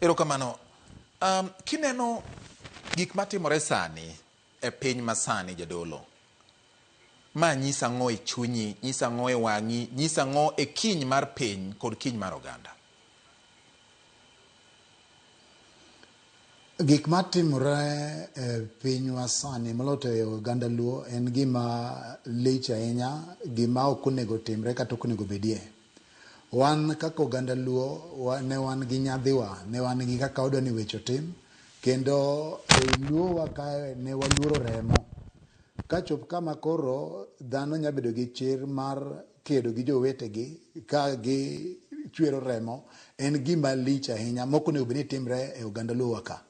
Erokamano. Kineno gik matimore sani e piny masani jadolo. Ma nyisa ng'o e chunyi, nyisa ng'o e wang'i, nyisa ng'o e kiny mar piny kod kiny mar oganda. Gik matimore e piny masani moloto e oganda Luo en gima lich ahinya, gima ok onego timre kata ok onego bedie. Wan kaka oganda Luo ne wan gi nyadhiwa, ne wan gi kaka odwani weche otim, kendo e Luowa kae ne waluoro remo. Kachop kama koro dhano nya bedo gi chir mar kedo gi jowetegi ka gi chwero remo, en gima lich ahinya mok onego bed ni timre e oganda Luowa ka.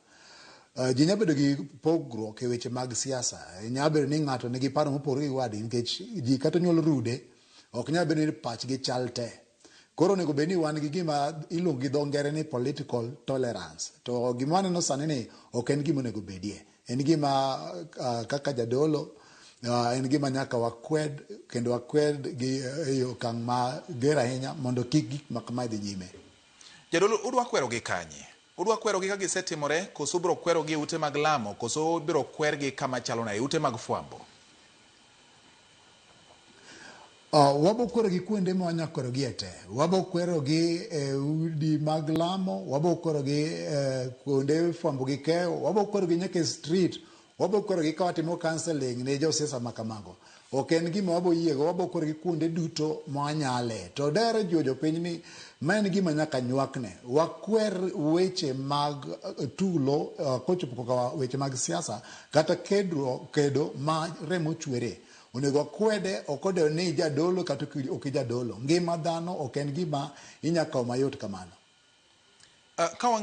Ji nya bedo gi pogruok e weche mag siasa. Nya bedo ni ng'ato nigi paro mopogore gi wadgi nikech ji kata nyuol rude ok nya bedo ni pachgi chal te. Koro onego bed ni wan gi gima iluongo gi dho ngere ni political tolerance. To gima waneno sani ni ok en gima onego bedie. En gima kaka jadolo en gima nyaka wakwed kendo wakwed gi e okang' mager ahinya mondo kik gik ma kamae dhi nyime. Jadolo, udwa kwero gi kanye? Udwa kwero gi ka gisetimore, koso biro kwero gi ute mag lamo, koso biro kwer gi kama chalo na ute mag fwambo? Wabo kwero gi kuonde ma wanya kwero gi ete. Wabo kwero gi udi mag lamo, wabo kwero gi kuonde fwambo gi keyo, wabo kwero gi nyaka street, wabo kwero gi ka watimo counseling ne josiasa ma kamago. Ok en gima wabo yiego, wabo kwero gi kuonde duto ma wanyale. To dere jopiny ni ma en gima nyaka nywakne. Wakwer weche mag tulo, kochopo kaka weche mag siasa, kata kedo ma remo chwere. Onego wakwede, ok odewo ni jadolo kata ok jadolo. Ngima dhano ok en gima inyakaw mayot kamano.